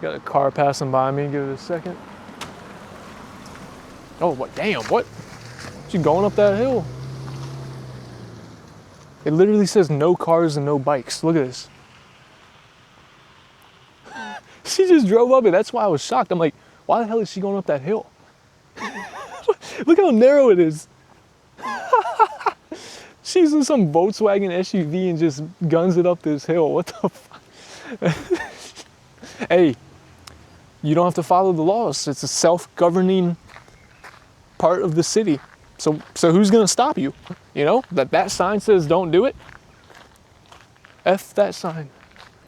Got a car passing by me. Give it a second. Oh, what? Damn, what? You going up that hill? It literally says no cars and no bikes. Look at this. She just drove up it. That's why I was shocked. I'm like, why the hell is she going up that hill? Look how narrow it is. She's in some Volkswagen SUV and just guns it up this hill. What the fuck? Hey, you don't have to follow the laws. It's a self-governing part of the city. So who's gonna stop you? You know, that sign says don't do it. F that sign.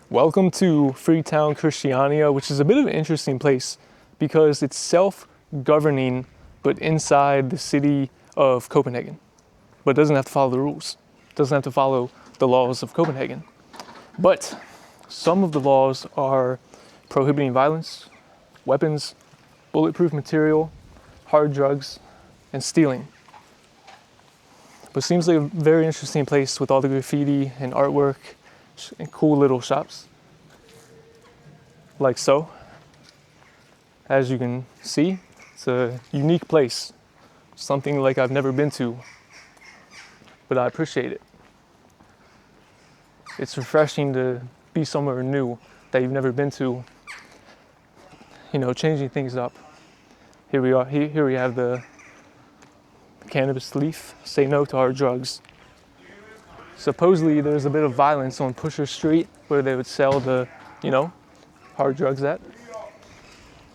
Welcome to Freetown, Christiania, which is a bit of an interesting place because it's self-governing, but inside the city of Copenhagen. But it doesn't have to follow the rules. It doesn't have to follow the laws of Copenhagen. But some of the laws are prohibiting violence, weapons, bulletproof material, hard drugs, and stealing. But it seems like a very interesting place with all the graffiti and artwork and cool little shops. Like so. As you can see, it's a unique place. Something like I've never been to, but I appreciate it. It's refreshing to be somewhere new that you've never been to. You know, changing things up. Here we are, here we have the cannabis leaf, say no to hard drugs. Supposedly there's a bit of violence on Pusher Street where they would sell the, you know, hard drugs at.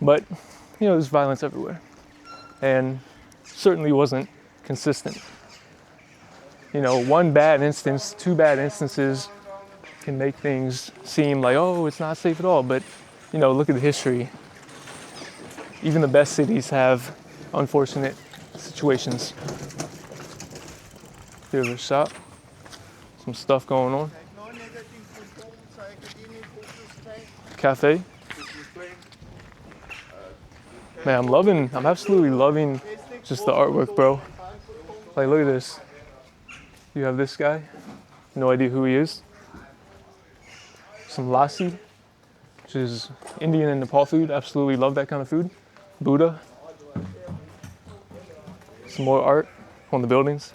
But, you know, there's violence everywhere. And certainly wasn't consistent. You know, one bad instance, two bad instances can make things seem like, oh, it's not safe at all. But, you know, look at the history. Even the best cities have unfortunate situations. Here's a shop. Some stuff going on. Cafe. Man, I'm absolutely loving just the artwork, bro. Like, look at this. You have this guy. No idea who he is. Some lassi, which is Indian and Nepal food. Absolutely love that kind of food. Buddha. Some more art on the buildings.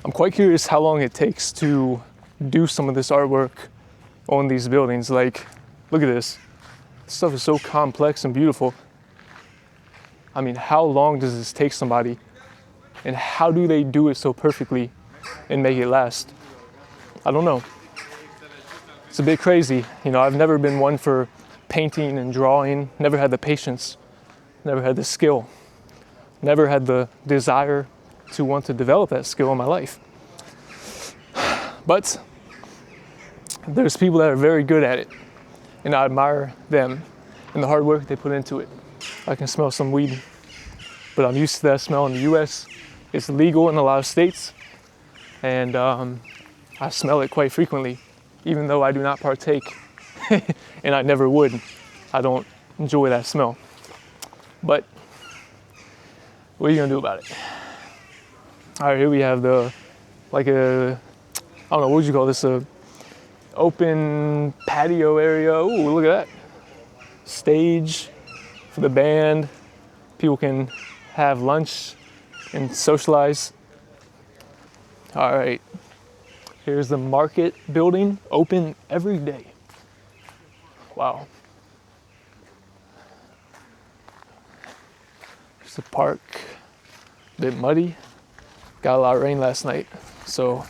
I'm quite curious how long it takes to do some of this artwork on these buildings. Like, look at this. This stuff is so complex and beautiful. I mean, how long does this take somebody? And how do they do it so perfectly and make it last? I don't know. It's a bit crazy. You know, I've never been one for painting and drawing, never had the patience, never had the skill, never had the desire to want to develop that skill in my life. But there's people that are very good at it, and I admire them and the hard work they put into it. I can smell some weed, but I'm used to that smell in the US. It's legal in a lot of states, and I smell it quite frequently, even though I do not partake, and I never would. I don't enjoy that smell. But what are you gonna do about it? All right, here we have I don't know, what would you call this? A open patio area. Ooh, look at that. Stage for the band. People can have lunch and socialize. All right, here's the market building, open every day. Wow. There's the park, a bit muddy. Got a lot of rain last night, so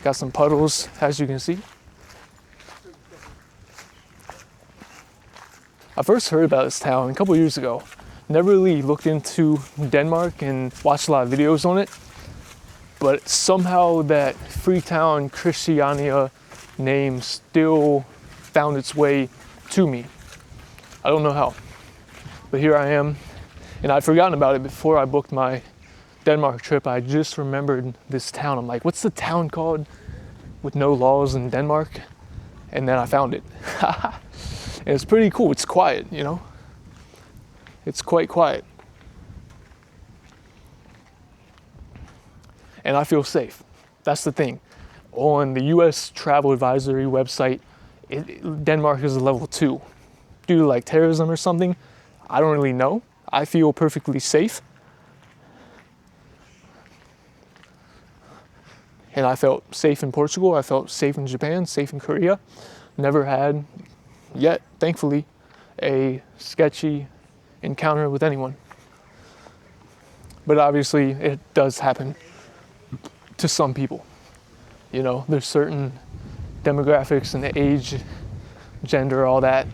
got some puddles, as you can see. I first heard about this town a couple years ago. Never really looked into Denmark and watched a lot of videos on it, but somehow that Freetown, Christiania name still found its way to me. I don't know how, but here I am, and I'd forgotten about it before I booked my Denmark trip. I just remembered this town. I'm like, what's the town called with no laws in Denmark? And then I found it. And it's pretty cool. It's quiet, you know? It's quite quiet. And I feel safe. That's the thing. On the US travel advisory website, Denmark is a level 2. Due to like terrorism or something, I don't really know. I feel perfectly safe. And I felt safe in Portugal. I felt safe in Japan, safe in Korea. Never had yet, thankfully, a sketchy encounter with anyone. But obviously it does happen to some people. You know, there's certain demographics and the age, gender, all that.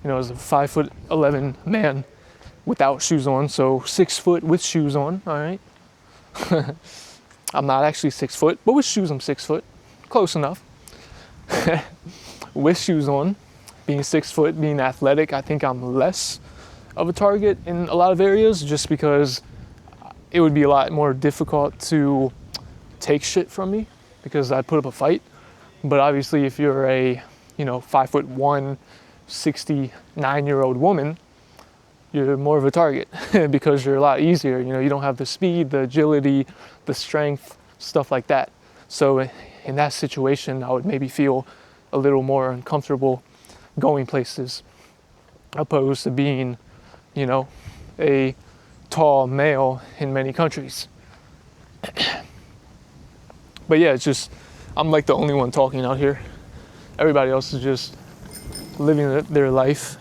You know, as a 5'11" man without shoes on, so 6 foot with shoes on, all right? I'm not actually 6 foot, but with shoes I'm 6 foot, close enough. With shoes on, being 6 foot, being athletic, I think I'm less of a target in a lot of areas just because it would be a lot more difficult to take shit from me because I'd put up a fight. But obviously if you're a, 5'1", 69-year-old woman, you're more of a target because you're a lot easier. You know, you don't have the speed, the agility, the strength, stuff like that. So in that situation, I would maybe feel a little more uncomfortable going places opposed to being, a tall male in many countries. But yeah, it's just, I'm like the only one talking out here. Everybody else is just living their life,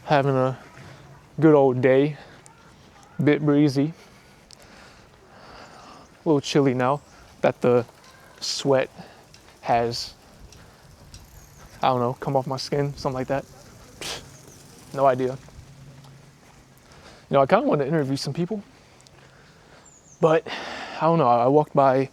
having a good old day, bit breezy, a little chilly now that the sweat has, I don't know, come off my skin, something like that. No idea. I kind of want to interview some people, but I don't know. I walked by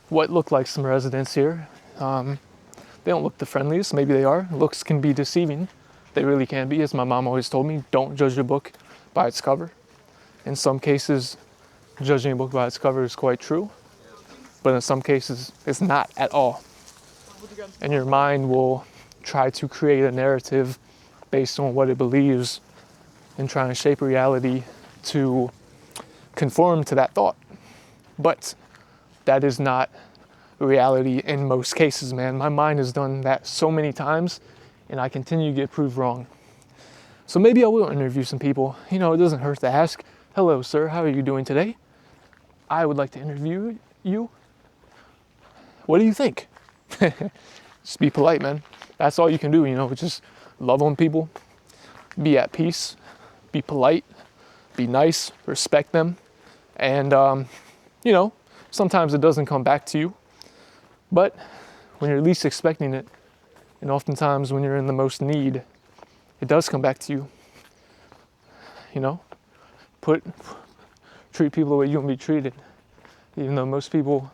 what looked like some residents here. They don't look the friendliest. Maybe they are. Looks can be deceiving. They really can be. As my mom always told me, don't judge a book by its cover. In some cases, judging a book by its cover is quite true, but in some cases, it's not at all. And your mind will try to create a narrative based on what it believes and trying to shape reality to conform to that thought. But that is not reality in most cases, man. My mind has done that so many times and I continue to get proved wrong. So maybe I will interview some people. It doesn't hurt to ask, hello, sir, how are you doing today? I would like to interview you. What do you think? Just be polite, man. That's all you can do, just love on people, be at peace, be polite, be nice, respect them. And, sometimes it doesn't come back to you, but when you're least expecting it, and oftentimes when you're in the most need, it does come back to you. Treat people the way you want to be treated, even though most people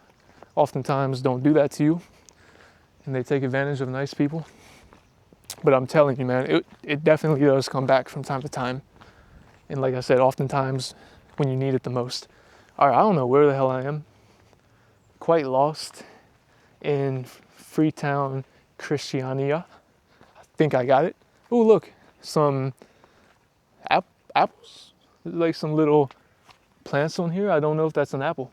oftentimes don't do that to you, and they take advantage of nice people. But I'm telling you, man, it definitely does come back from time to time. And like I said, oftentimes when you need it the most. All right, I don't know where the hell I am. Quite lost in Freetown, Christiania. I think I got it. Oh, look, some apples. There's like some little plants on here. I don't know if that's an apple.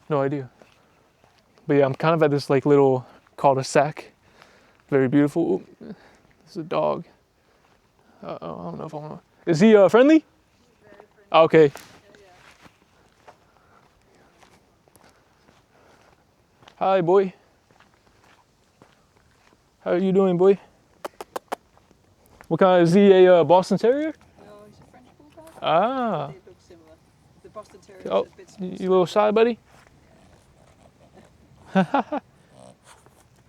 No idea. But yeah, I'm kind of at this like little cul-de-sac. Very beautiful. Ooh, there's a dog. I don't know if I want to. Is he friendly? Very friendly. Okay. Yeah. Hi, boy. How are you doing, boy? What kind? Is he a Boston Terrier? No, he's a French bulldog. Ah. They look similar. The Boston Terrier Oh, is a bit small. you little shy, buddy?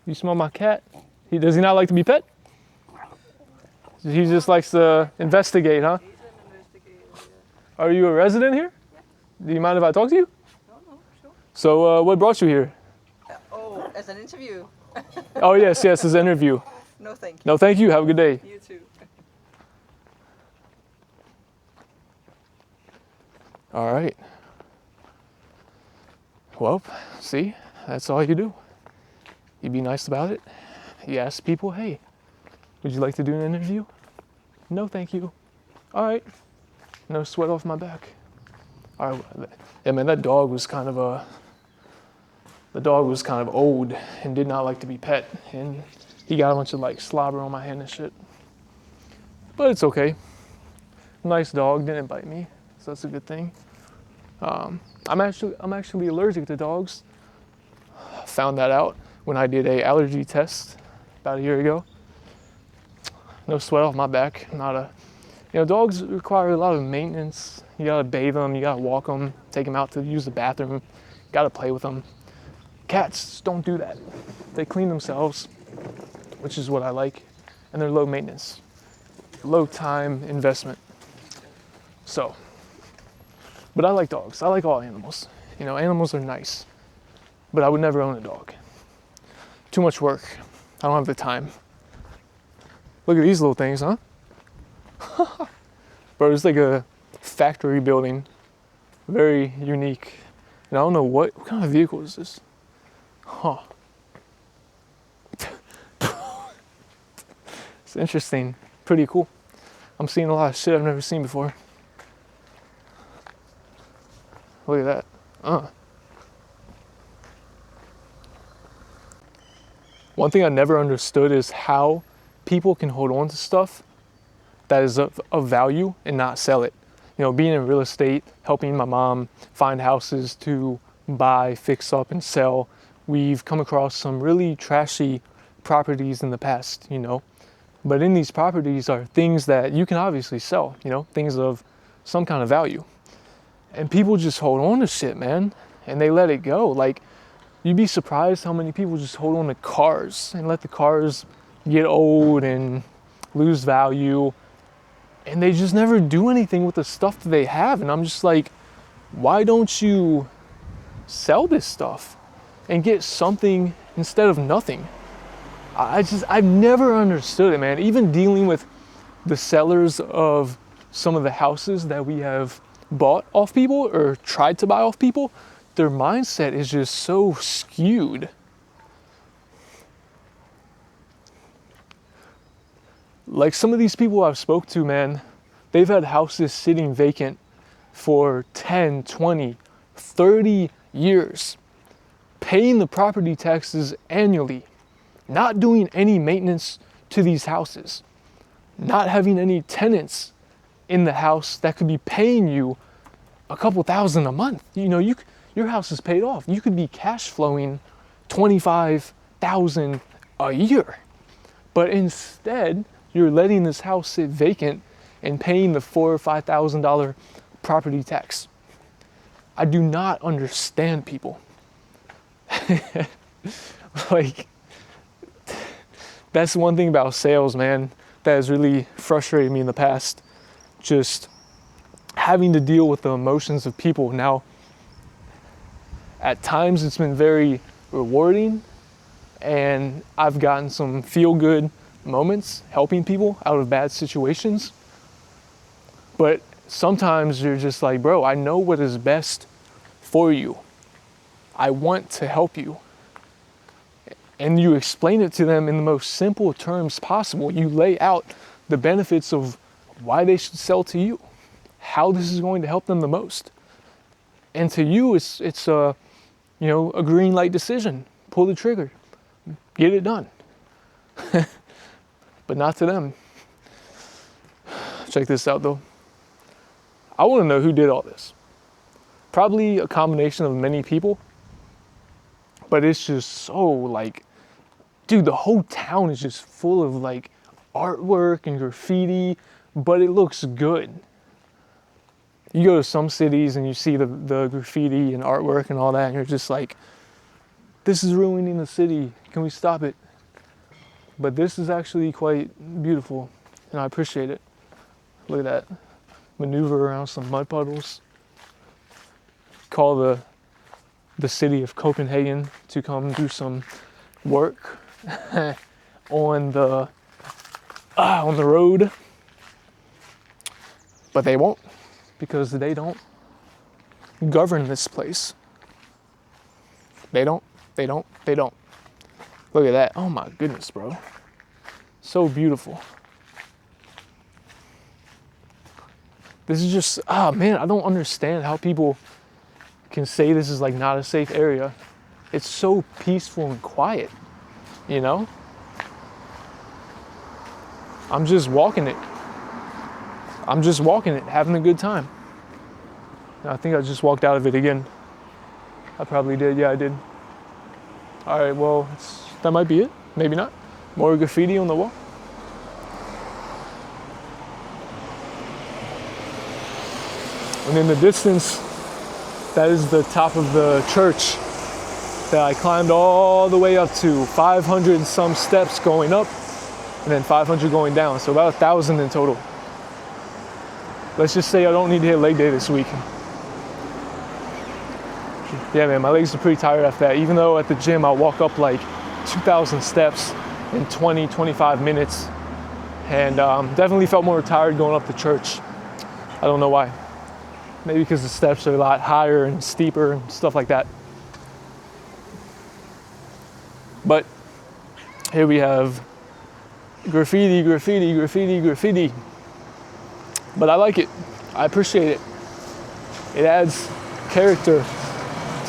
You smell my cat? Does he not like to be pet? He just likes to investigate, huh? He's an investigator, yeah. Are you a resident here? Yeah. Do you mind if I talk to you? No, sure. So, what brought you here? As an interview. Oh, yes, it's an interview. No, thank you. No, thank you. Have a good day. You too. All right. Well, see, that's all you do. You be nice about it. You ask people, hey, Would you like to do an interview? No, thank you. All right. No sweat off my back. All right. Yeah, man, that dog was kind of old and did not like to be pet, and he got a bunch of like slobber on my hand and shit. But it's okay. Nice dog, didn't bite me, so that's a good thing. I'm actually allergic to dogs. Found that out when I did a allergy test about a year ago. No sweat off my back. Dogs require a lot of maintenance. You gotta bathe them, you gotta walk them, take them out to use the bathroom, gotta play with them. Cats don't do that. They clean themselves, which is what I like, and they're low maintenance, low time investment. So, but I like dogs. I like all animals. Animals are nice, but I would never own a dog. Too much work. I don't have the time. Look at these little things, huh? Bro, it's like a factory building. Very unique. And I don't know what kind of vehicle is this? Huh. It's interesting. Pretty cool. I'm seeing a lot of shit I've never seen before. Look at that. One thing I never understood is how people can hold on to stuff that is of value and not sell it. Being in real estate, helping my mom find houses to buy, fix up, and sell, we've come across some really trashy properties in the past, But in these properties are things that you can obviously sell, things of some kind of value. And people just hold on to shit, man, and they let it go. Like, you'd be surprised how many people just hold on to cars and let the cars get old and lose value, and they just never do anything with the stuff that they have. And I'm just like, why don't you sell this stuff and get something instead of nothing? I've never understood it, man. Even dealing with the sellers of some of the houses that we have bought off people or tried to buy off people, their mindset is just so skewed. Like, some of these people I've spoke to, man, they've had houses sitting vacant for 10, 20, 30 years, paying the property taxes annually, not doing any maintenance to these houses, not having any tenants in the house that could be paying you a couple thousand a month. Your house is paid off. You could be cash flowing $25,000 a year. But instead, you're letting this house sit vacant and paying the $4,000 or $5,000 property tax. I do not understand people. Like, that's one thing about sales, man, that has really frustrated me in the past. Just having to deal with the emotions of people. Now, at times it's been very rewarding, and I've gotten some feel-good moments helping people out of bad situations. But sometimes you're just like, bro, I know what is best for you. I want to help you. And you explain it to them in the most simple terms possible. You lay out the benefits of why they should sell to you, how this is going to help them the most. And to you, it's a green light decision. Pull the trigger, get it done. But not to them. Check this out though. I want to know who did all this. Probably a combination of many people, but it's just so like, dude, the whole town is just full of like artwork and graffiti, but it looks good. You go to some cities and you see the graffiti and artwork and all that, and you're just like, this is ruining the city. Can we stop it? But this is actually quite beautiful, and I appreciate it. Look at that. Maneuver around some mud puddles. Call the city of Copenhagen to come do some work on the road. But they won't, because they don't govern this place. They don't. Look at that. Oh my goodness, bro. So beautiful. This is just, ah man, I don't understand how people can say this is like not a safe area. It's so peaceful and quiet, you know? I'm just walking it. Having a good time. I think I just walked out of it again. I probably did, yeah, I did. All right, well, that might be it. Maybe not. More graffiti on the wall. And in the distance, that is the top of the church that I climbed all the way up to, 500 and some steps going up, and then 500 going down, so about 1,000 in total. Let's just say I don't need to hit leg day this week. Yeah, man, my legs are pretty tired after that. Even though at the gym I walk up like 2,000 steps in 20, 25 minutes, and definitely felt more tired going up to church. I don't know why. Maybe because the steps are a lot higher and steeper and stuff like that. But here we have graffiti, graffiti, graffiti, graffiti. But I like it. I appreciate it. It adds character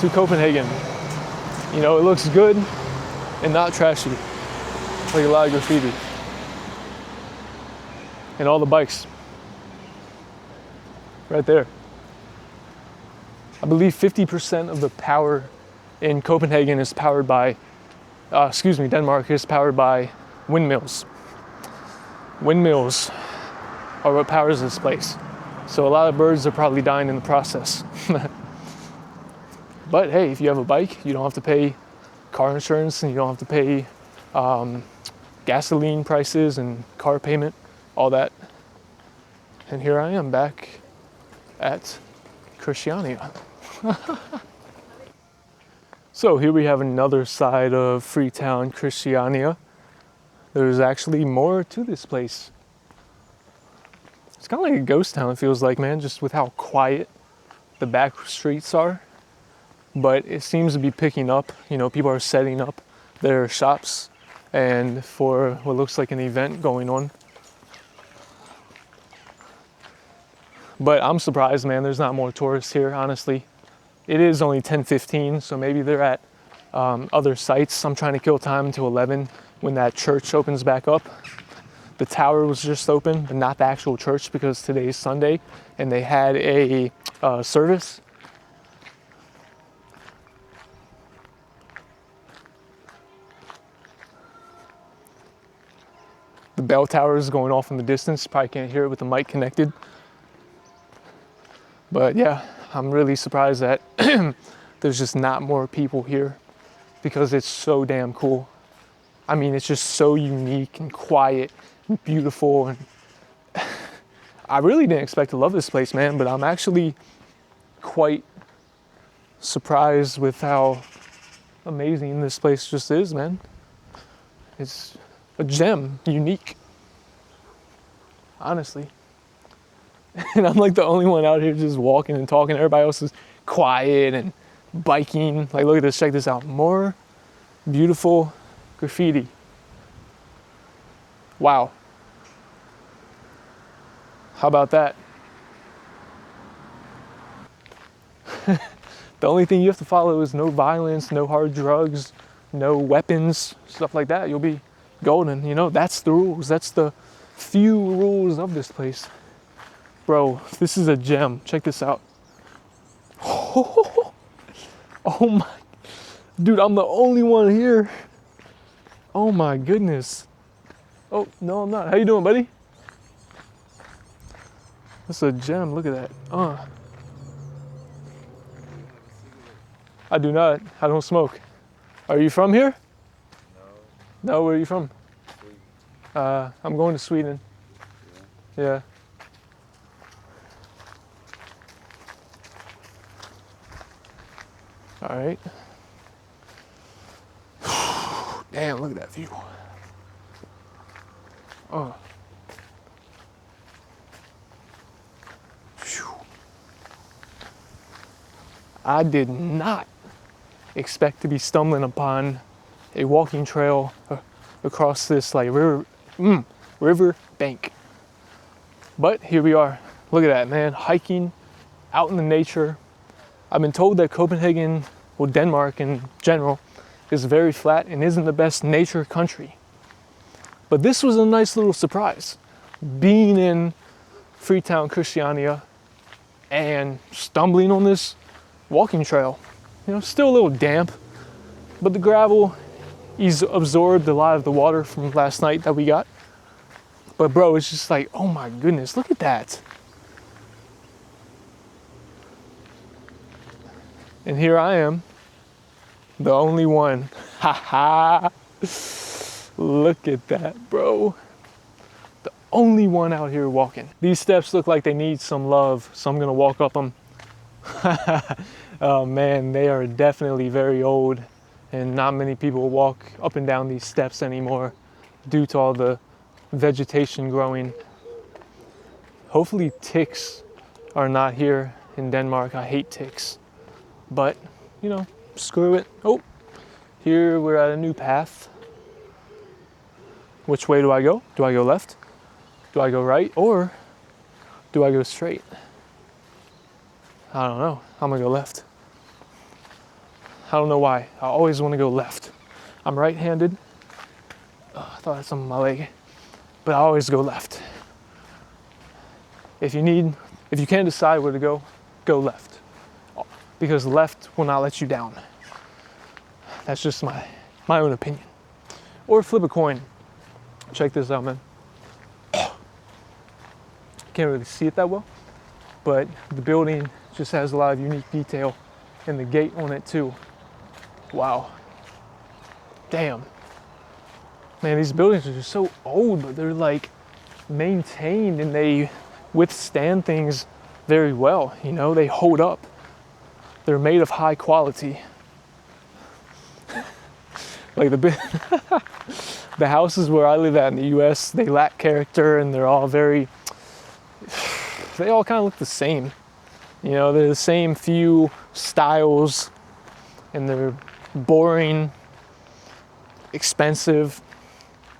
to Copenhagen. You know, it looks good and not trashy. Like a lot of graffiti. And all the bikes. Right there. I believe 50% of the power in Copenhagen is powered by, Denmark is powered by windmills. Windmills are what powers this place. So a lot of birds are probably dying in the process. But hey, if you have a bike, you don't have to pay car insurance and you don't have to pay gasoline prices and car payment, all that. And here I am back at Christiania. So here we have another side of Freetown, Christiania. There's actually more to this place. It's kind of like a ghost town, it feels like, man, just with how quiet the back streets are. But it seems to be picking up. You know, people are setting up their shops and for what looks like an event going on. But I'm surprised, man, there's not more tourists here, honestly. It is only 10:15, so maybe they're at other sites. I'm trying to kill time until 11 when that church opens back up. The tower was just open, but not the actual church because today's Sunday and they had a service. The bell tower is going off in the distance. Probably can't hear it with the mic connected. But yeah, I'm really surprised that there's just not more people here because it's so damn cool. I mean, it's just so unique and quiet and beautiful. And I really didn't expect to love this place, man, but I'm actually quite surprised with how amazing this place just is, man. It's a gem, unique, honestly. And I'm like the only one out here just walking and talking. Everybody else is quiet and biking. Like, look at this, check this out. More beautiful graffiti. Wow. How about that? The only thing you have to follow is no violence, no hard drugs, no weapons, stuff like that. You'll be golden, you know? That's the rules. That's the few rules of this place. Bro, this is a gem. Check this out. Oh my, dude, I'm the only one here. Oh my goodness. Oh, no, I'm not. How you doing, buddy? That's a gem, look at that. I do not, I don't smoke. Are you from here? No. No, where are you from? Sweden. I'm going to Sweden. Yeah. All right. Damn, look at that view. Oh. Whew. I did not expect to be stumbling upon a walking trail across this like river bank. But here we are. Look at that, man. Hiking out in the nature. I've been told that Copenhagen, well, Denmark in general, is very flat and isn't the best nature country. But this was a nice little surprise. Being in Freetown, Christiania, and stumbling on this walking trail. You know, still a little damp, but the gravel is absorbed a lot of the water from last night that we got. But bro, it's just like, oh my goodness, look at that. And here I am, the only one. Haha. Look at that, bro. The only one out here walking. These steps look like they need some love, so I'm gonna walk up them. Oh man, they are definitely very old, and not many people walk up and down these steps anymore due to all the vegetation growing. Hopefully ticks are not here in Denmark. I hate ticks, but you know, screw it. Oh, here we're at a new path. Which way do I go? Do I go left? Do I go right? Or do I go straight? I don't know. I'm gonna go left. I don't know why. I always want to go left. I'm right-handed. Oh, I thought I had something on my leg. But I always go left. If you can't decide where to go left. Because left will not let you down. That's just my own opinion. Or flip a coin. Check this out, man. Can't really see it that well, but the building just has a lot of unique detail, and the gate on it too. Wow. Damn. Man, these buildings are just so old, but they're like maintained and they withstand things very well. You know, they hold up. They're made of high quality. Like the houses where I live at in the US, they lack character and they're all they all kind of look the same. You know, they're the same few styles and they're boring, expensive.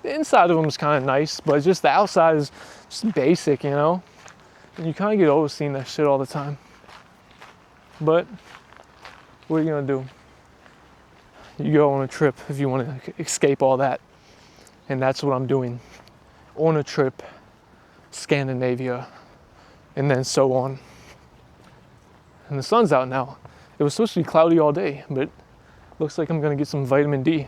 The inside of them is kind of nice, but just the outside is just basic, you know? And you kind of get old seeing that shit all the time. But what are you gonna do? You go on a trip if you want to escape all that. And that's what I'm doing. On a trip, Scandinavia, and then so on. And the sun's out now. It was supposed to be cloudy all day, but looks like I'm gonna get some vitamin D.